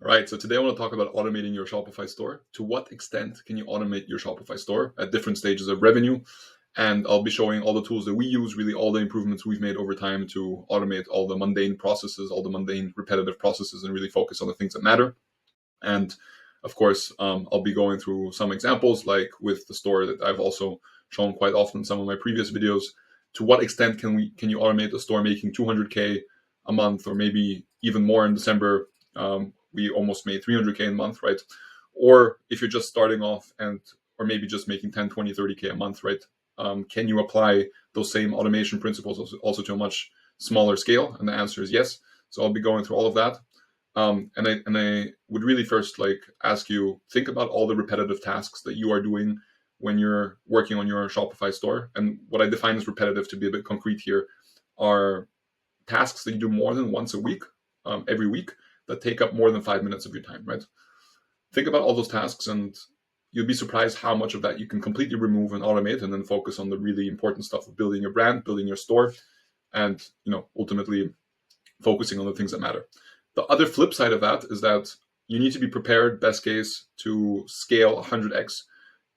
Right, so today I want to talk about automating your Shopify store. To what extent can you automate your Shopify store at different stages of revenue? And I'll be showing all the tools that we use, really all the improvements we've made over time to automate all the mundane processes, all the mundane repetitive processes, and really focus on the things that matter. And of course, I'll be going through some examples, like with the store that I've also shown quite often in some of my previous videos. To what extent can you automate a store making 200K a month, or maybe even more in December? We almost made 300K a month, right? Or if you're just starting off or maybe just making 10, 20, 30K a month, right? Can you apply those same automation principles also to a much smaller scale? And the answer is yes. So I'll be going through all of that. And I would really first ask you, think about all the repetitive tasks that you are doing when you're working on your Shopify store. And what I define as repetitive, to be a bit concrete here, are tasks that you do more than once a week, every week, that take up more than 5 minutes of your time, right? Think about all those tasks and you'll be surprised how much of that you can completely remove and automate, and then focus on the really important stuff of building your brand, building your store, and ultimately focusing on the things that matter. The other flip side of that is that you need to be prepared, best case, to scale 100x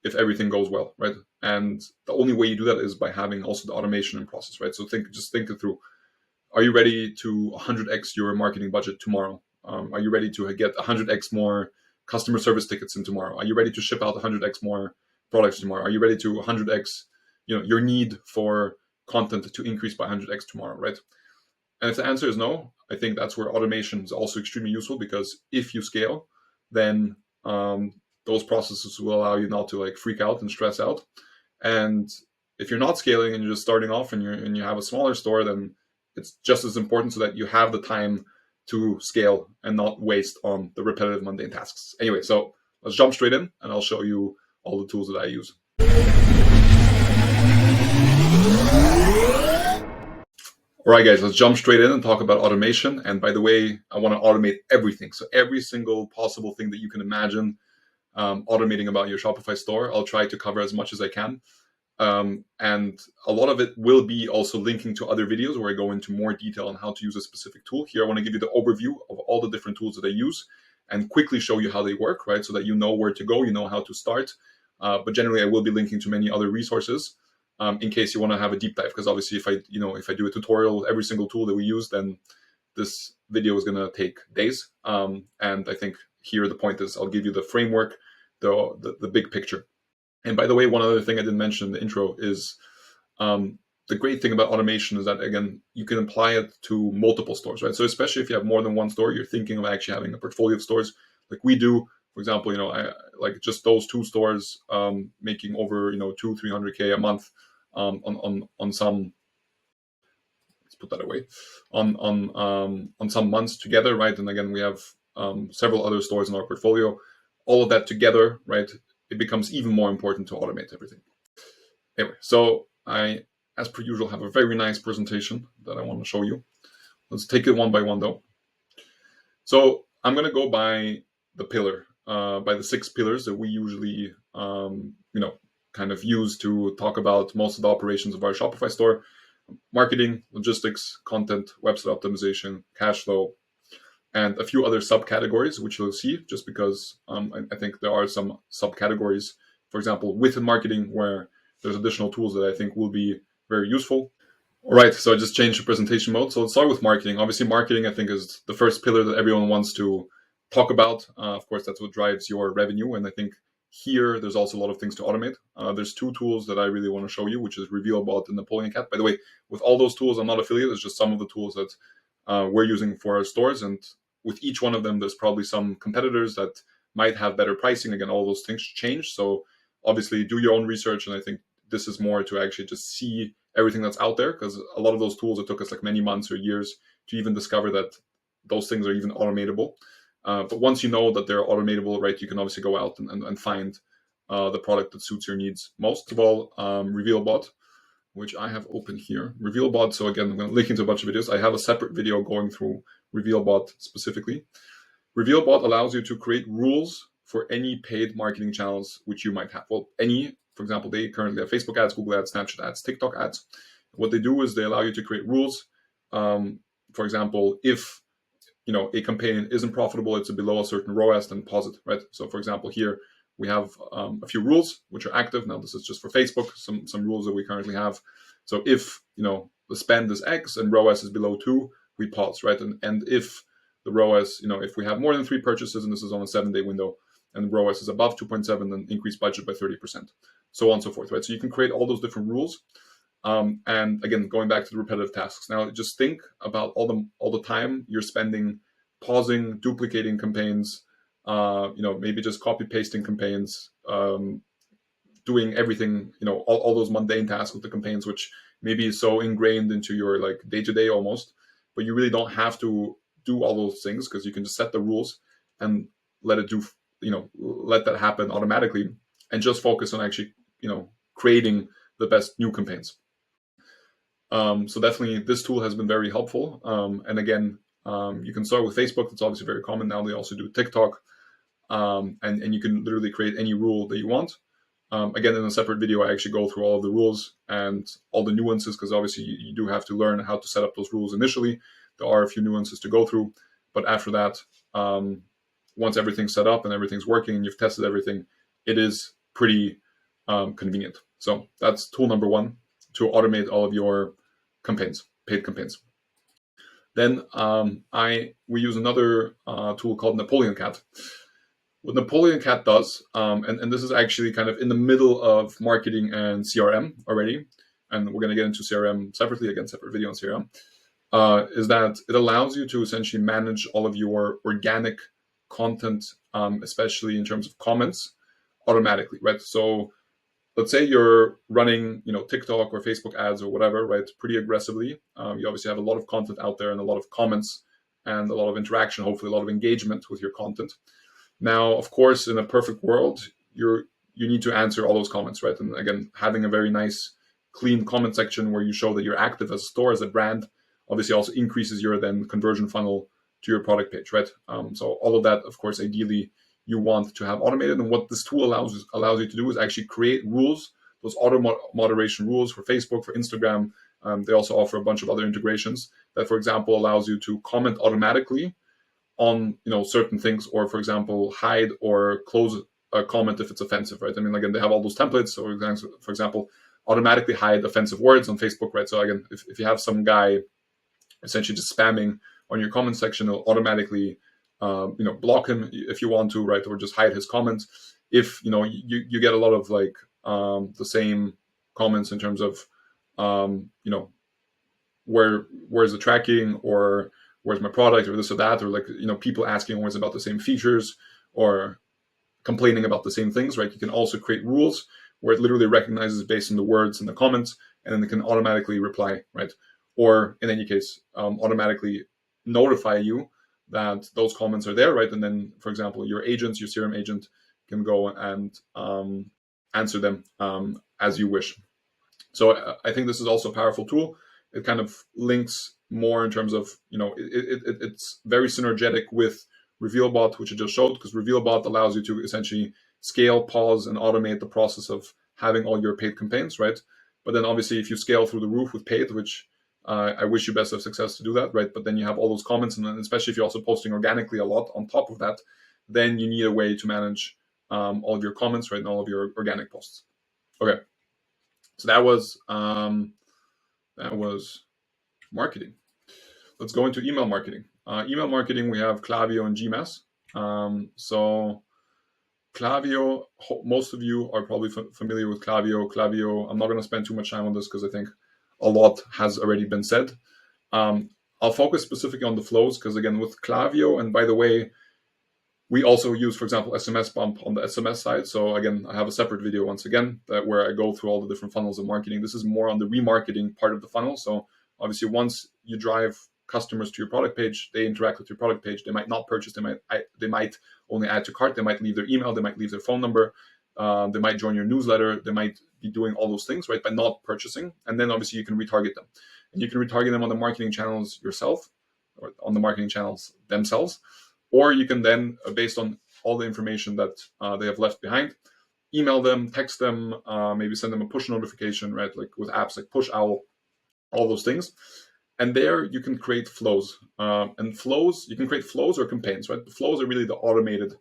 if everything goes well, right? And the only way you do that is by having also the automation and process, right? So think it through. Are you ready to 100x your marketing budget tomorrow? Are you ready to get 100x more customer service tickets in tomorrow? Are you ready to ship out 100x more products tomorrow? Are you ready to 100x your need for content to increase by 100x tomorrow, right? And if the answer is no, I think that's where automation is also extremely useful, because if you scale, then those processes will allow you not to freak out and stress out. And if you're not scaling and you're just starting off and you have a smaller store, then it's just as important so that you have the time to scale and not waste on the repetitive mundane tasks. Anyway, so let's jump straight in and I'll show you all the tools that I use. All right, guys, let's jump straight in and talk about automation. And by the way, I want to automate everything. So every single possible thing that you can imagine automating about your Shopify store, I'll try to cover as much as I can. And a lot of it will be also linking to other videos where I go into more detail on how to use a specific tool. Here, I want to give you the overview of all the different tools that I use and quickly show you how they work, right? So that you know where to go, you know how to start. But generally, I will be linking to many other resources in case you want to have a deep dive. Because obviously, if I do a tutorial with every single tool that we use, then this video is going to take days. And I think here the point is I'll give you the framework, the big picture. And by the way, one other thing I didn't mention in the intro is the great thing about automation is that, again, you can apply it to multiple stores, right? So especially if you have more than one store, you're thinking of actually having a portfolio of stores like we do. For example, I like just those 2 stores making over 200-300K a month on some. Let's put that away on some months together, right? And again, we have several other stores in our portfolio. All of that together, right? It becomes even more important to automate everything. Anyway, so I, as per usual, have a very nice presentation that I want to show you. Let's take it one by one, though. So I'm going to go by the 6 pillars that we usually, kind of use to talk about most of the operations of our Shopify store: marketing, logistics, content, website optimization, cash flow, and a few other subcategories, which you'll see, just because I think there are some subcategories, for example, within marketing, where there's additional tools that I think will be very useful. All right, so I just changed the presentation mode. So let's start with marketing. Obviously, marketing, I think, is the first pillar that everyone wants to talk about. Of course, that's what drives your revenue. And I think here, there's also a lot of things to automate. There's 2 tools that I really want to show you, which is RevealBot and Napoleon Cat. By the way, with all those tools, I'm not affiliated. It's just some of the tools that we're using for our stores. And with each one of them, there's probably some competitors that might have better pricing. Again, all those things change. So obviously do your own research. And I think this is more to actually just see everything that's out there, because a lot of those tools, it took us many months or years to even discover that those things are even automatable. But once you know that they're automatable, right, you can obviously go out and find the product that suits your needs. Most of all, RevealBot, which I have open here. RevealBot, so again, I'm going to link into a bunch of videos. I have a separate video going through RevealBot specifically. RevealBot allows you to create rules for any paid marketing channels which you might have. Well, for example, they currently have Facebook ads, Google ads, Snapchat ads, TikTok ads. What they do is they allow you to create rules. For example, if a campaign isn't profitable, it's below a certain ROAS, then pause it, right? So for example, here we have a few rules which are active. Now this is just for Facebook, some rules that we currently have. So if the spend is X and ROAS is below 2, we pause, right? And if the ROAS, if we have more than 3 purchases and this is on a 7-day window and ROAS is above 2.7, then increase budget by 30%, so on and so forth, right? So you can create all those different rules. And again, going back to the repetitive tasks. Now, just think about all the time you're spending pausing, duplicating campaigns, maybe just copy pasting campaigns, doing everything, all those mundane tasks with the campaigns, which maybe is so ingrained into your like day to day almost, but you really don't have to do all those things because you can just set the rules and let it do, let that happen automatically and just focus on actually, creating the best new campaigns. So definitely this tool has been very helpful. And again, you can start with Facebook. It's obviously very common now. They also do TikTok. And you can literally create any rule that you want. Again, in a separate video, I actually go through all of the rules and all the nuances, because obviously you do have to learn how to set up those rules initially. There are a few nuances to go through. But after that, once everything's set up and everything's working and you've tested everything, it is pretty convenient. So that's tool number 1, to automate all of your campaigns, paid campaigns. Then we use another tool called Napoleon Cat. What Napoleon Cat does, and this is actually kind of in the middle of marketing and CRM already, and we're going to get into CRM separately, again, separate video on CRM, is that it allows you to essentially manage all of your organic content, especially in terms of comments, automatically, right? So let's say you're running, TikTok or Facebook ads or whatever, right? Pretty aggressively. You obviously have a lot of content out there and a lot of comments and a lot of interaction, hopefully a lot of engagement with your content. Now, of course, in a perfect world, you need to answer all those comments, right? And again, having a very nice, clean comment section where you show that you're active as a store, as a brand, obviously also increases your then conversion funnel to your product page, right? So all of that, of course, ideally, you want to have automated. And what this tool allows you to do is actually create rules, those auto moderation rules for Facebook, for Instagram. They also offer a bunch of other integrations that, for example, allows you to comment automatically on certain things, or for example, hide or close a comment if it's offensive, right? I mean, again, they have all those templates. So for example, automatically hide offensive words on Facebook, right? So again, if you have some guy essentially just spamming on your comment section, it'll automatically block him if you want to, right? Or just hide his comments. If you get a lot of like the same comments in terms of where's the tracking, or where's my product, or this or that, or like people asking always about the same features or complaining about the same things, right? You can also create rules where it literally recognizes based on the words in the comments, and then it can automatically reply, right? Or in any case, automatically notify you that those comments are there, right? And then, for example, your CRM agent can go and answer them as you wish. So I think this is also a powerful tool. It kind of links more in terms of, it's very synergetic with RevealBot, which I just showed, because RevealBot allows you to essentially scale, pause, and automate the process of having all your paid campaigns, right? But then obviously if you scale through the roof with paid, which I wish you best of success to do that, right? But then you have all those comments, and then especially if you're also posting organically a lot on top of that, then you need a way to manage all of your comments, right, and all of your organic posts. Okay, so that was marketing. Let's go into email marketing. Email marketing, we have Klaviyo and Gmass. So Klaviyo, most of you are probably familiar with Klaviyo. Klaviyo, I'm not going to spend too much time on this because I think a lot has already been said. I'll focus specifically on the flows because, again, with Klaviyo, and by the way, we also use, for example, SMS bump on the SMS side. So again, I have a separate video once again where I go through all the different funnels of marketing. This is more on the remarketing part of the funnel. So obviously, once you drive customers to your product page, they interact with your product page. They might not purchase. They might only add to cart. They might leave their email. They might leave their phone number. They might join your newsletter. They might be doing all those things, right, by not purchasing. And then obviously you can retarget them. And you can retarget them on the marketing channels yourself, or on the marketing channels themselves. Or you can then, based on all the information that they have left behind, email them, text them, maybe send them a push notification, right, like with apps like Push Owl, all those things. And there you can create flows. And flows, you can create flows or campaigns, right? The flows are really the automated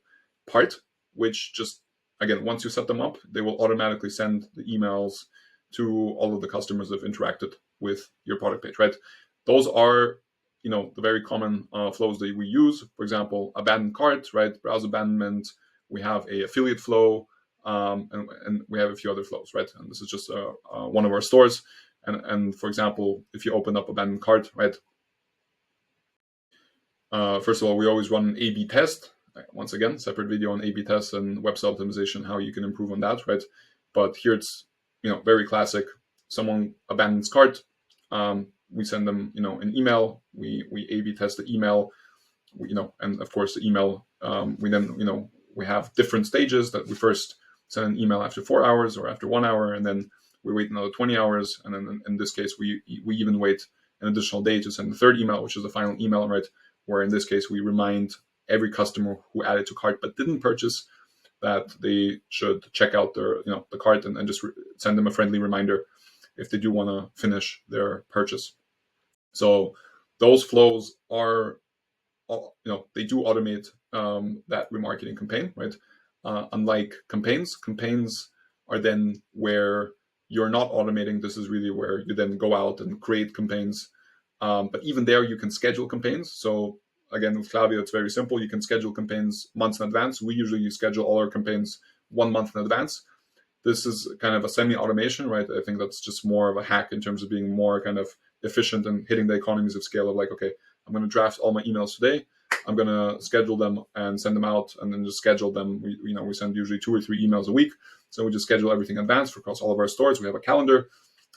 part, which just, again, once you set them up, they will automatically send the emails to all of the customers that have interacted with your product page, right? Those are, the very common flows that we use. For example, abandoned cart, right? Browse abandonment. We have a affiliate flow, and we have a few other flows, right? And this is just one of our stores. And for example, if you open up abandoned cart, right? First of all, we always run an A/B test. Once again, separate video on A/B tests and website optimization, how you can improve on that, right? But here it's very classic. Someone abandons cart, we send them an email. We A/B test the email, and of course the email. We then we have different stages that we first send an email after 4 hours or after 1 hour, and then we wait another 20 hours, and then in this case we even wait an additional day to send the third email, which is the final email, right? Where in this case we remind every customer who added to cart but didn't purchase that they should check out their the cart, and just send them a friendly reminder if they do want to finish their purchase. So those flows are, they do automate that remarketing campaign, right? Unlike campaigns are then where you're not automating. This is really where you then go out and create campaigns. But even there, you can schedule campaigns. So again, with Klaviyo, it's very simple. You can schedule campaigns months in advance. We usually schedule all our campaigns 1 month in advance. This is kind of a semi-automation, right? I think that's just more of a hack in terms of being more kind of efficient and hitting the economies of scale of like, okay, I'm going to draft all my emails today. I'm going to schedule them and send them out, and then just schedule them. We send usually 2 or 3 emails a week. So we just schedule everything in advance across all of our stores. We have a calendar,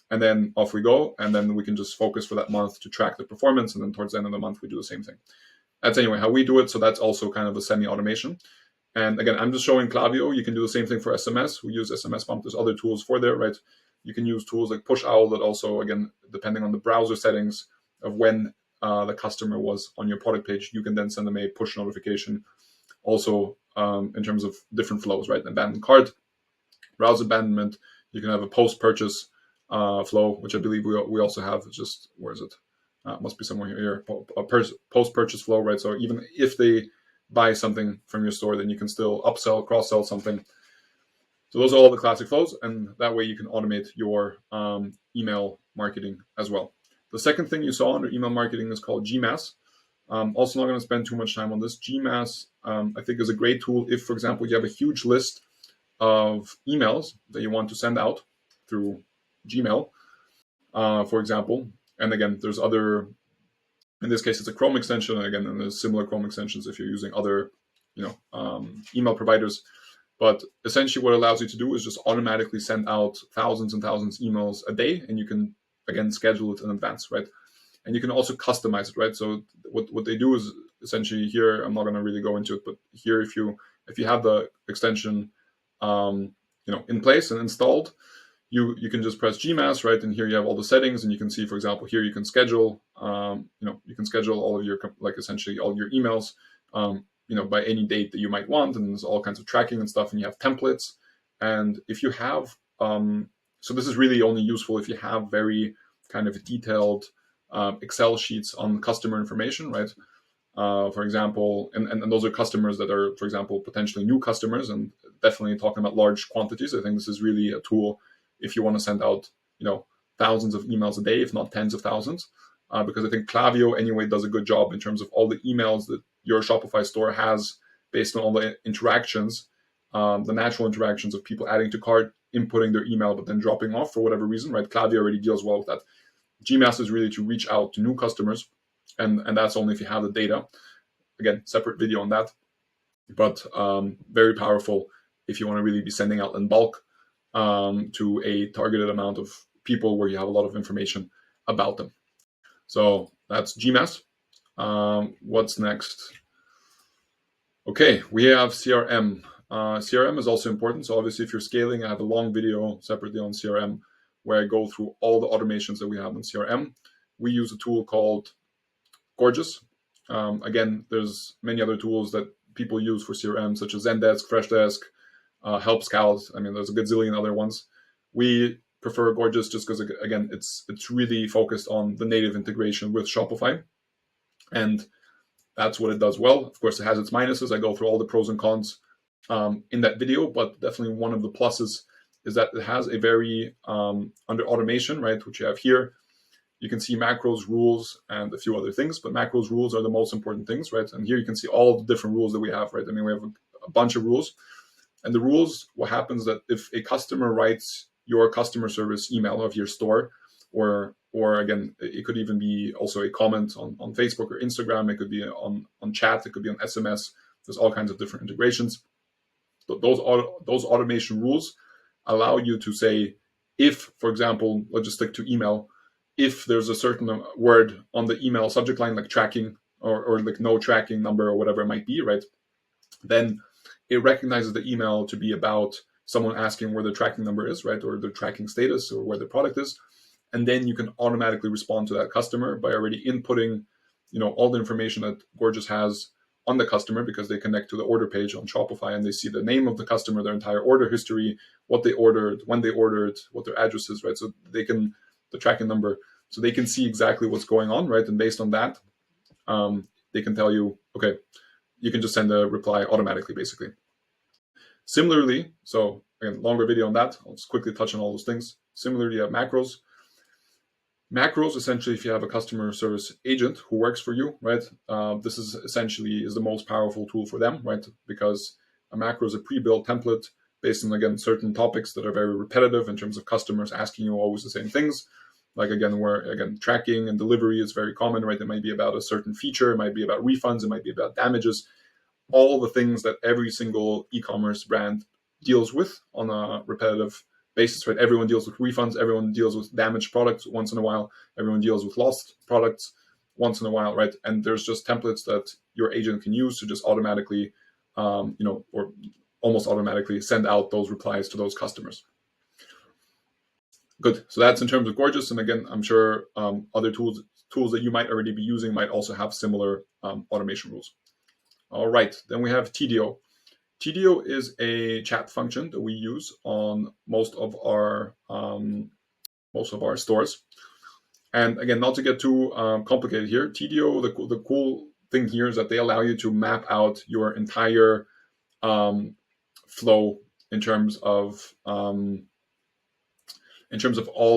and then off we go. And then we can just focus for that month to track the performance. And then towards the end of the month, we do the same thing. That's anyway how we do it. So that's also kind of a semi-automation. And again, I'm just showing Klaviyo. You can do the same thing for SMS. We use SMS Pump. There's other tools for there, right? You can use tools like Push Owl that also, again, depending on the browser settings of when the customer was on your product page, you can then send them a push notification. Also, in terms of different flows, right? Abandoned cart, browse abandonment. You can have a post-purchase flow, which I believe we also have. Just, where is it? Must be somewhere here. A post-purchase flow, right? So even if they buy something from your store, then you can still upsell, cross-sell something. So those are all the classic flows, and that way you can automate your email marketing as well. The second thing you saw under email marketing is called GMass. Also not going to spend too much time on this. GMass, I think, is a great tool if, for example, you have a huge list of emails that you want to send out through Gmail, for example. And again, there's other, in this case, it's a Chrome extension. And again, and there's similar Chrome extensions if you're using other, email providers. But essentially what it allows you to do is just automatically send out thousands and thousands of emails a day. And you can, again, schedule it in advance, right? And you can also customize it, right? So what they do is essentially here, I'm not going to really go into it, but here, if you have the extension, in place and installed, you can just press GMass, right? And here you have all the settings, and you can see, for example, here you can schedule, you can schedule all of your, like essentially all your emails, by any date that you might want. And there's all kinds of tracking and stuff, and you have templates. And if you have, so this is really only useful if you have very kind of detailed Excel sheets on customer information, right? For example, and those are customers that are, for example, potentially new customers, and definitely talking about large quantities. I think this is really a tool if you want to send out, thousands of emails a day, if not tens of thousands, because I think Klaviyo anyway does a good job in terms of all the emails that your Shopify store has based on all the interactions, the natural interactions of people adding to cart, inputting their email, but then dropping off for whatever reason, right? Klaviyo already deals well with that. GMass is really to reach out to new customers, and that's only if you have the data. Again, separate video on that, but very powerful if you want to really be sending out in bulk to a targeted amount of people where you have a lot of information about them. So that's GMass. What's next? Okay, we have CRM. CRM is also important. So obviously, if you're scaling, I have a long video separately on CRM where I go through all the automations that we have in CRM. We use a tool called Gorgeous. Again, there's many other tools that people use for CRM, such as Zendesk, Freshdesk, Help Scout. I mean, there's a gazillion other ones. We prefer Gorgias just because, again, it's really focused on the native integration with Shopify, and that's what it does well. Of course, it has its minuses. I go through all the pros and cons in that video, but definitely one of the pluses is that it has a very, under automation, right, which you have here, you can see macros, rules, and a few other things, but macros, rules are the most important things, right? And here you can see all the different rules that we have, right? I mean, we have a bunch of rules. And the rules, what happens is that if a customer writes your customer service email of your store, or again, it could even be also a comment on Facebook or Instagram, it could be on chat, it could be on SMS, there's all kinds of different integrations. Those automation rules allow you to say, if, for example, let's just stick to email, if there's a certain word on the email subject line, like tracking or like no tracking number or whatever it might be, right, then it recognizes the email to be about someone asking where the tracking number is, right, or the tracking status or where the product is. And then you can automatically respond to that customer by already inputting, all the information that Gorgias has on the customer, because they connect to the order page on Shopify and they see the name of the customer, their entire order history, what they ordered, when they ordered, what their address is, right? So they can, the tracking number, so they can see exactly what's going on, right? And based on that, they can tell you, okay, you can just send a reply automatically, basically. Similarly, so again, longer video on that. I'll just quickly touch on all those things. Similarly, you have macros. Macros, essentially, if you have a customer service agent who works for you, right, this is essentially the most powerful tool for them, right, because a macro is a pre-built template based on, again, certain topics that are very repetitive in terms of customers asking you always the same things. Like, again, tracking and delivery is very common, right? It might be about a certain feature, it might be about refunds, it might be about damages, all the things that every single e-commerce brand deals with on a repetitive basis, right? Everyone deals with refunds, everyone deals with damaged products once in a while, everyone deals with lost products once in a while, right? And there's just templates that your agent can use to just automatically, or almost automatically send out those replies to those customers. Good. So that's in terms of Gorgias. And again, I'm sure other tools that you might already be using might also have similar automation rules. All right. Then we have TDO. TDO is a chat function that we use on most of our stores. And again, not to get too complicated here, TDO, the cool thing here is that they allow you to map out your entire flow in terms of all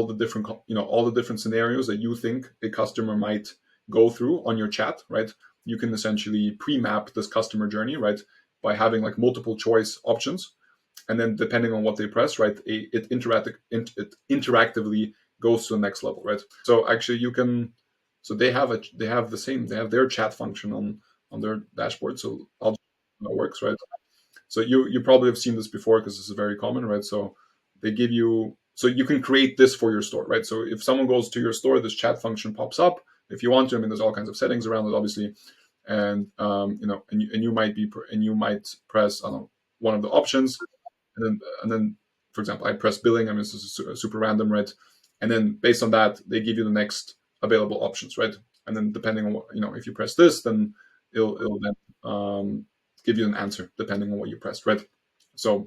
the different scenarios that you think a customer might go through on your chat, right? You can essentially pre-map this customer journey, right, by having like multiple choice options, and then depending on what they press, right, it interactively goes to the next level, right? So actually, they have their chat function on their dashboard. So I'll just how it works, right? So you probably have seen this before because this is very common, right? So they give you. So you can create this for your store, right? So if someone goes to your store, this chat function pops up. If you want to, I mean, there's all kinds of settings around it, obviously, and you might press one of the options, and then, for example, I press billing. I mean, this is super random, right? And then based on that, they give you the next available options, right? And then depending on what, if you press this, then it'll then give you an answer depending on what you pressed, right? So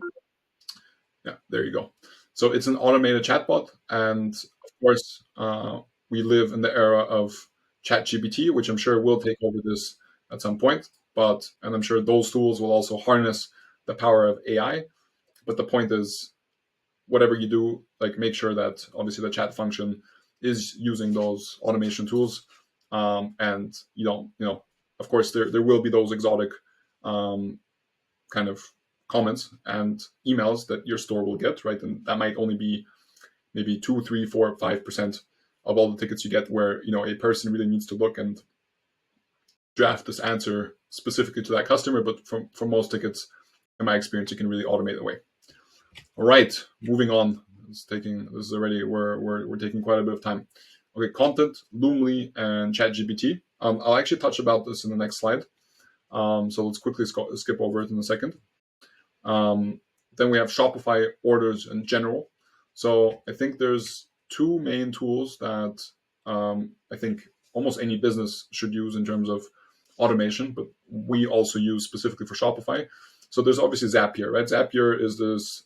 yeah, there you go. So it's an automated chatbot, and of course, we live in the era of ChatGPT, which I'm sure will take over this at some point. And I'm sure those tools will also harness the power of AI. But the point is, whatever you do, like make sure that obviously the chat function is using those automation tools, and you don't, of course, there will be those exotic kind of comments and emails that your store will get, right? And that might only be maybe 2, 3, 4, 5% of all the tickets you get, where a person really needs to look and draft this answer specifically to that customer. But for most tickets, in my experience, you can really automate it away. All right, moving on. We're taking quite a bit of time. Okay, content, Loomly, and ChatGPT. I'll actually touch about this in the next slide. So let's quickly skip over it in a second. Then we have Shopify orders in general. So I think there's two main tools that I think almost any business should use in terms of automation, but we also use specifically for Shopify. So there's obviously Zapier, right? Zapier is this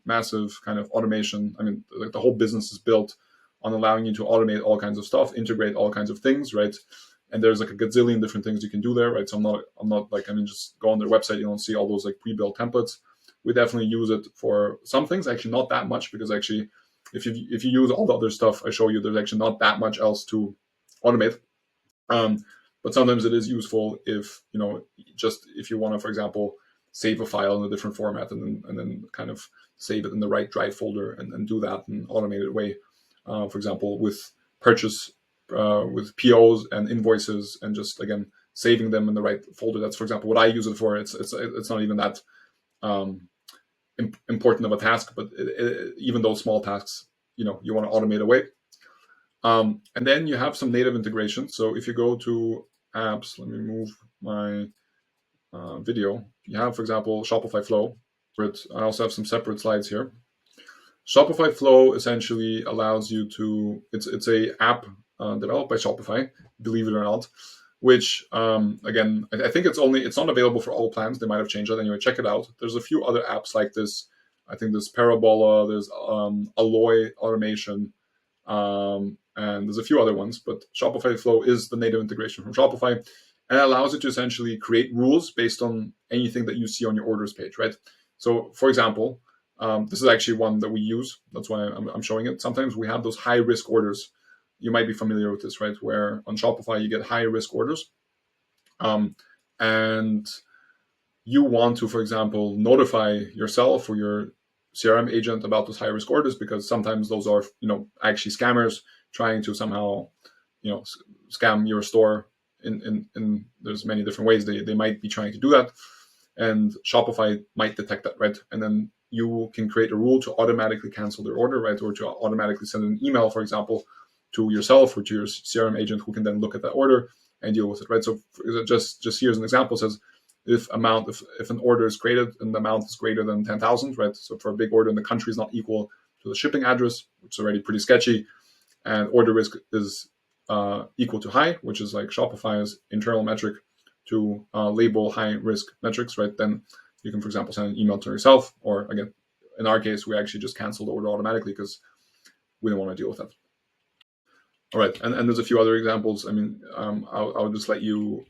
massive kind of automation. I mean, like the whole business is built on allowing you to automate all kinds of stuff, integrate all kinds of things, right? And there's like a gazillion different things you can do there, right? So I'm not like, I mean, just go on their website, you don't see all those like pre-built templates. We definitely use it for some things, actually not that much, because actually if you use all the other stuff I show you, there's actually not that much else to automate. But sometimes it is useful if, just if you want to, for example, save a file in a different format and then kind of save it in the right drive folder and do that in an automated way. For example, with purchase, with POs and invoices, and just, again, saving them in the right folder. That's, for example, what I use it for. It's not even that important of a task, but even those small tasks, you want to automate away. And then you have some native integration. So if you go to apps, let me move my video. You have, for example, Shopify Flow. I also have some separate slides here. Shopify Flow essentially allows you to, it's a app developed by Shopify, believe it or not, which, again, I think it's not available for all plans. They might have changed that. Anyway, check it out. There's a few other apps like this. I think there's Parabola, there's Alloy Automation, and there's a few other ones, but Shopify Flow is the native integration from Shopify, and it allows you to essentially create rules based on anything that you see on your orders page, right? So, for example, this is actually one that we use. That's why I'm showing it. Sometimes we have those high-risk orders. You might be familiar with this, right? Where on Shopify you get high-risk orders, and you want to, for example, notify yourself or your CRM agent about those high-risk orders, because sometimes those are, actually scammers trying to somehow, scam your store. In there's many different ways they might be trying to do that, and Shopify might detect that, right? And then you can create a rule to automatically cancel their order, right? Or to automatically send an email, for example, to yourself or to your CRM agent, who can then look at that order and deal with it, right? So just here's an example. It says if an order is created and the amount is greater than 10,000, right? So for a big order and the country is not equal to the shipping address, which is already pretty sketchy, and order risk is equal to high, which is like Shopify's internal metric to label high risk metrics, right? Then you can, for example, send an email to yourself, or, again, in our case, we actually just cancel the order automatically because we don't want to deal with that. All right, and there's a few other examples. I mean, I'll just let you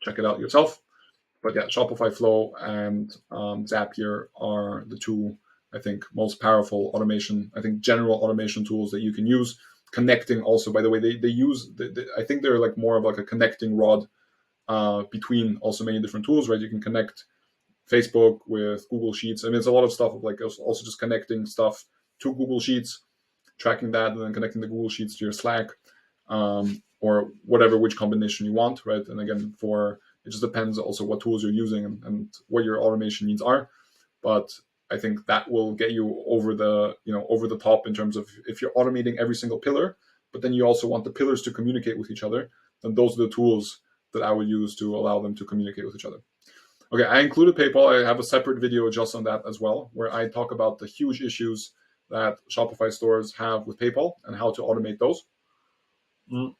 check it out yourself. But yeah, Shopify Flow and Zapier are the two, I think, most powerful automation, general automation tools that you can use. Connecting also, by the way, they use, I think they're like more of like a connecting rod between also many different tools, right? You can connect Facebook with Google Sheets. I mean, it's a lot of stuff of like also just connecting stuff to Google Sheets, tracking that, and then connecting the Google Sheets to your Slack, or which combination you want, right? And again, it just depends also what tools you're using and what your automation needs are. But I think that will get you over the top in terms of, if you're automating every single pillar, but then you also want the pillars to communicate with each other, then those are the tools that I would use to allow them to communicate with each other. Okay, I included PayPal. I have a separate video just on that as well, where I talk about the huge issues that Shopify stores have with PayPal and how to automate those. And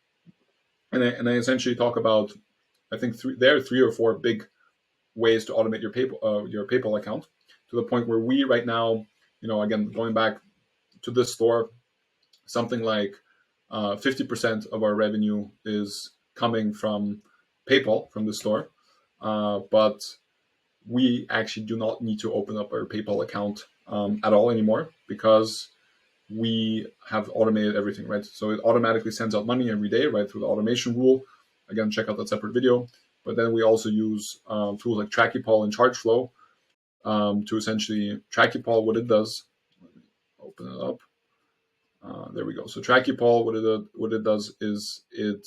I essentially talk about, I think there are 3 or 4 big ways to automate your PayPal account, to the point where we right now, again, going back to this store, something like 50% of our revenue is coming from PayPal, from the store. But we actually do not need to open up our PayPal account at all anymore, because we have automated everything, right? So it automatically sends out money every day, right, through the automation rule. Again, check out that separate video. But then we also use tools like Trackidex and ChargeFlow to essentially, Trackidex, what it does, let me open it up. There we go. So Trackidex, what it does is it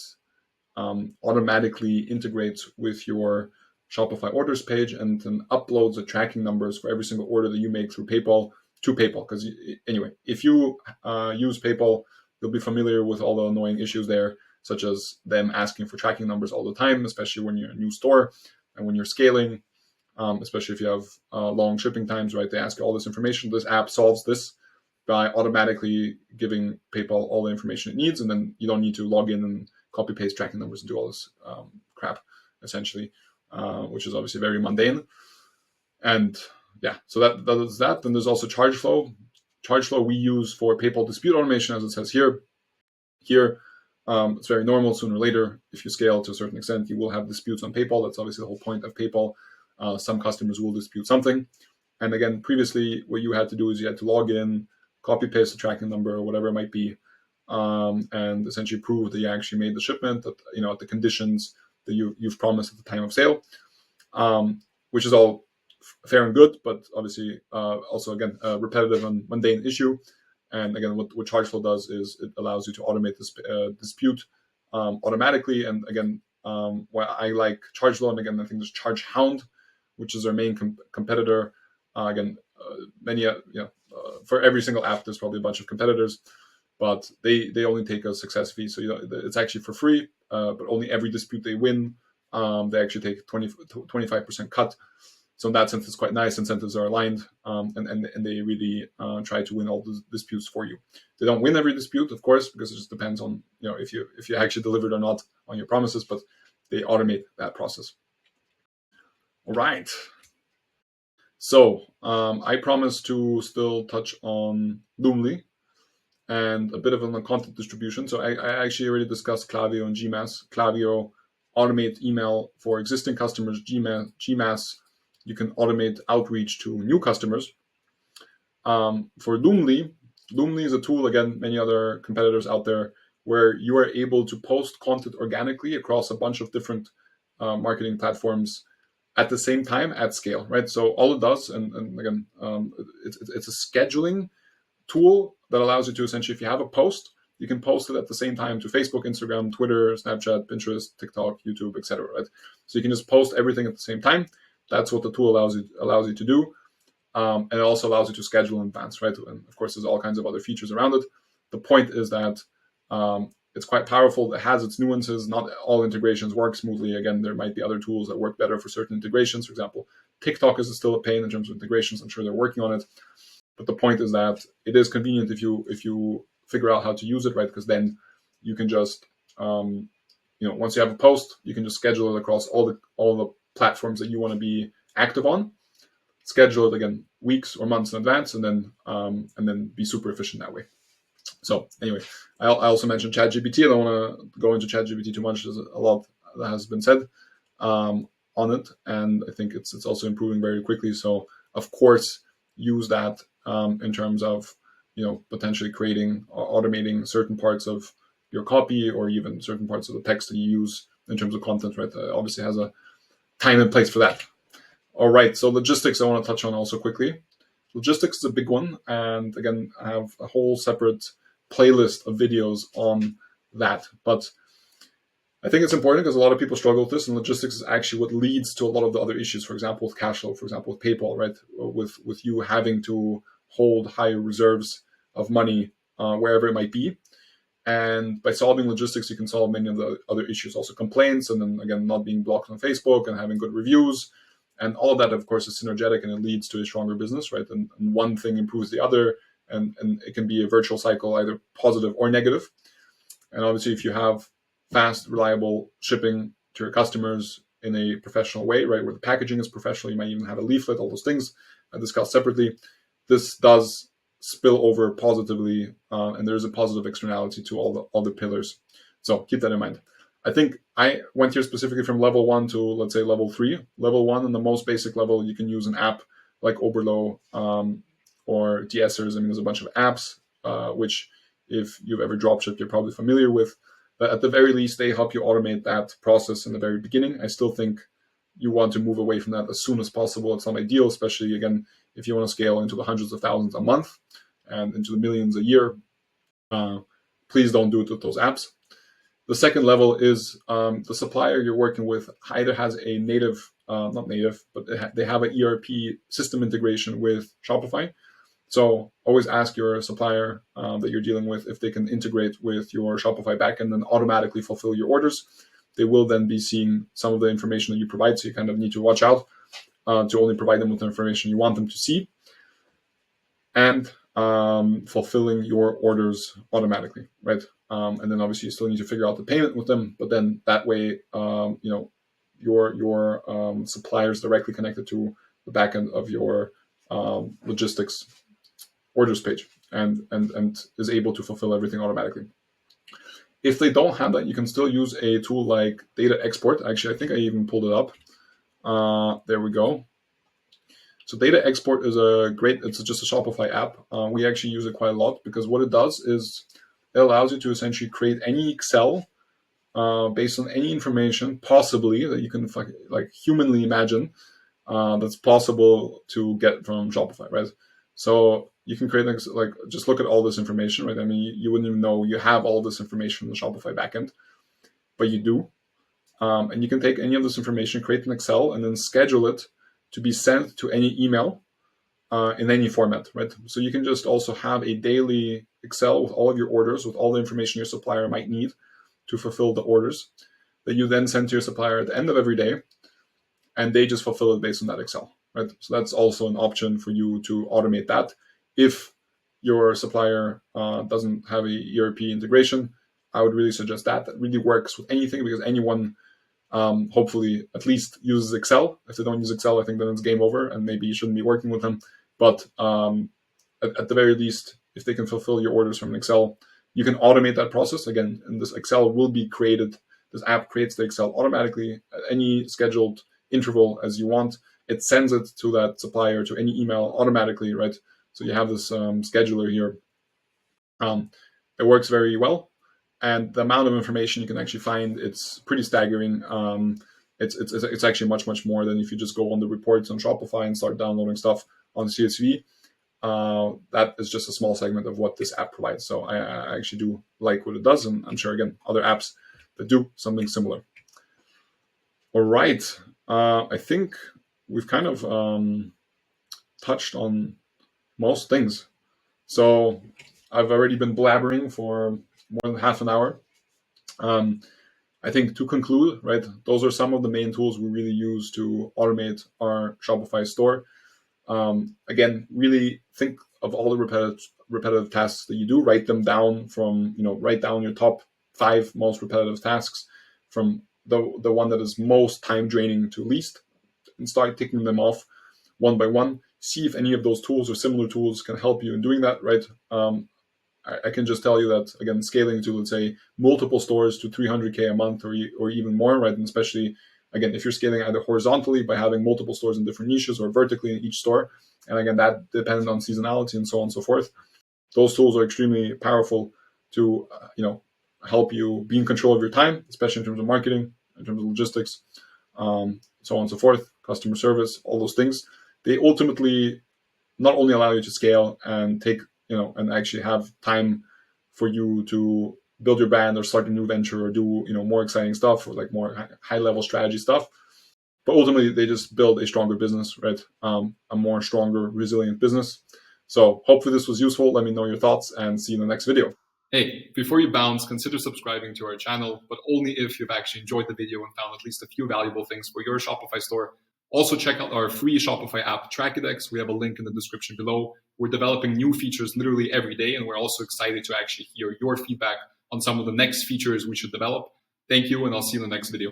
automatically integrates with your Shopify orders page and then uploads the tracking numbers for every single order that you make through PayPal to PayPal. Because anyway, if you use PayPal, you'll be familiar with all the annoying issues there, such as them asking for tracking numbers all the time, especially when you're a new store and when you're scaling, especially if you have long shipping times, right? They ask you all this information. This app solves this by automatically giving PayPal all the information it needs, and then you don't need to log in and copy paste tracking numbers and do all this crap, essentially, which is obviously very mundane. And yeah, so that is that. Then there's also ChargeFlow. ChargeFlow we use for PayPal dispute automation, as it says here. Here, it's very normal. Sooner or later, if you scale to a certain extent, you will have disputes on PayPal. That's obviously the whole point of PayPal. Some customers will dispute something. And again, previously, what you had to do is you had to log in, copy paste the tracking number or whatever it might be, and essentially prove that you actually made the shipment at at the conditions that you've promised at the time of sale, which is all fair and good, but obviously also again a repetitive and mundane issue. And again, what ChargeFlow does is it allows you to automate this dispute automatically. And again, why I like ChargeFlow, and again I think there's ChargeHound, which is our main competitor. Again, many for every single app, there's probably a bunch of competitors, but they only take a success fee. So it's actually for free, but only every dispute they win, they actually take 25% cut. So in that sense, it's quite nice. Incentives are aligned, and they really try to win all the disputes for you. They don't win every dispute, of course, because it just depends on if you actually delivered or not on your promises. But they automate that process. All right. So I promise to still touch on Loomly and a bit of on the content distribution. So I actually already discussed Klaviyo and GMass. Klaviyo automate email for existing customers. GMass you can automate outreach to new customers. For Loomly is a tool, again, many other competitors out there, where you are able to post content organically across a bunch of different marketing platforms at the same time at scale, right? So all it does, and again, it's a scheduling tool that allows you to essentially, if you have a post, you can post it at the same time to Facebook, Instagram, Twitter, Snapchat, Pinterest, TikTok, YouTube, etc. Right? So you can just post everything at the same time. That's what the tool allows you to do, and it also allows you to schedule in advance, right? And of course, there's all kinds of other features around it. The point is that it's quite powerful. It has its nuances. Not all integrations work smoothly. Again, there might be other tools that work better for certain integrations. For example, TikTok is still a pain in terms of integrations. I'm sure they're working on it. But the point is that it is convenient if you figure out how to use it, right? Because then you can just, once you have a post, you can just schedule it across all the platforms that you want to be active on. Schedule it again weeks or months in advance, and then be super efficient that way. So anyway, I also mentioned ChatGPT. I don't want to go into ChatGPT too much. There's a lot that has been said on it, and I think it's also improving very quickly. So of course, use that in terms of potentially creating or automating certain parts of your copy, or even certain parts of the text that you use in terms of content. Right, obviously has a time and place for that. All right, so logistics I want to touch on also quickly. Logistics is a big one, and again, I have a whole separate playlist of videos on that. But I think it's important because a lot of people struggle with this, and logistics is actually what leads to a lot of the other issues. For example, with cashflow, for example, with PayPal, right? With you having to hold higher reserves of money wherever it might be. And by solving logistics, you can solve many of the other issues, also complaints, and then again, not being blocked on Facebook and having good reviews. And all of that, of course, is synergetic, and it leads to a stronger business, right? And one thing improves the other, and it can be a virtual cycle, either positive or negative. And obviously, if you have fast, reliable shipping to your customers in a professional way, right, where the packaging is professional, you might even have a leaflet, all those things I discussed separately. This does spill over positively, and there's a positive externality to all the pillars. So keep that in mind. I think I went here specifically from level 1 to, let's say, level 3. Level 1, and the most basic level, you can use an app like Oberlo or DSers. I mean, there's a bunch of apps, which if you've ever dropshipped, you're probably familiar with. But at the very least, they help you automate that process in the very beginning. I still think you want to move away from that as soon as possible. It's not ideal, especially, again, if you want to scale into the hundreds of thousands a month and into the millions a year. Please don't do it with those apps. The second level is the supplier you're working with either has a native, not native, but they have an ERP system integration with Shopify. So always ask your supplier that you're dealing with if they can integrate with your Shopify backend and automatically fulfill your orders. They will then be seeing some of the information that you provide, so you kind of need to watch out to only provide them with the information you want them to see, and fulfilling your orders automatically, right? And then obviously you still need to figure out the payment with them, but then that way, your supplier is directly connected to the backend of your logistics orders page and is able to fulfill everything automatically. If they don't have that, you can still use a tool like data export. Actually, I think I even pulled it up. There we go. So data export is it's just a Shopify app. We actually use it quite a lot because what it does is it allows you to essentially create any Excel based on any information possibly that you can like humanly imagine that's possible to get from Shopify, right? So you can create like just look at all this information, right? I mean, you wouldn't even know you have all this information in the Shopify backend, but you do. And you can take any of this information, create an Excel, and then schedule it to be sent to any email in any format, right? So you can just also have a daily Excel with all of your orders, with all the information your supplier might need to fulfill the orders that you then send to your supplier at the end of every day, and they just fulfill it based on that Excel, right? So that's also an option for you to automate that. If your supplier doesn't have a ERP integration, I would really suggest that. That really works with anything because anyone hopefully at least uses Excel. If they don't use Excel, I think then it's game over and maybe you shouldn't be working with them. But at the very least, if they can fulfill your orders from an Excel, you can automate that process. Again, and this Excel will be created. This app creates the Excel automatically at any scheduled interval as you want. It sends it to that supplier, to any email automatically, right? So you have this scheduler here. It works very well. And the amount of information you can actually find, it's pretty staggering. It's actually much more than if you just go on the reports on Shopify and start downloading stuff on CSV. That is just a small segment of what this app provides. So I actually do like what it does, and I'm sure, again, other apps that do something similar. All right. I think we've kind of touched on most things. So I've already been blabbering for more than half an hour. I think to conclude, right, those are some of the main tools we really use to automate our Shopify store. Again, really think of all the repetitive tasks that you do. Write them down write down your top 5 most repetitive tasks from the one that is most time draining to least, and start ticking them off one by one. See if any of those tools or similar tools can help you in doing that, right? I can just tell you that, again, scaling to, let's say, multiple stores to 300K a month or even more, right? And especially, again, if you're scaling either horizontally by having multiple stores in different niches or vertically in each store, and again, that depends on seasonality and so on and so forth. Those tools are extremely powerful to, help you be in control of your time, especially in terms of marketing, in terms of logistics, so on and so forth, customer service, all those things. They ultimately not only allow you to scale and take, and actually have time for you to build your brand or start a new venture or do, more exciting stuff or like more high-level strategy stuff, but ultimately they just build a stronger business, right? A more stronger, resilient business. So hopefully this was useful. Let me know your thoughts and see you in the next video. Hey, before you bounce, consider subscribing to our channel, but only if you've actually enjoyed the video and found at least a few valuable things for your Shopify store. Also, check out our free Shopify app, Trackidex. We have a link in the description below. We're developing new features literally every day, and we're also excited to actually hear your feedback on some of the next features we should develop. Thank you, and I'll see you in the next video.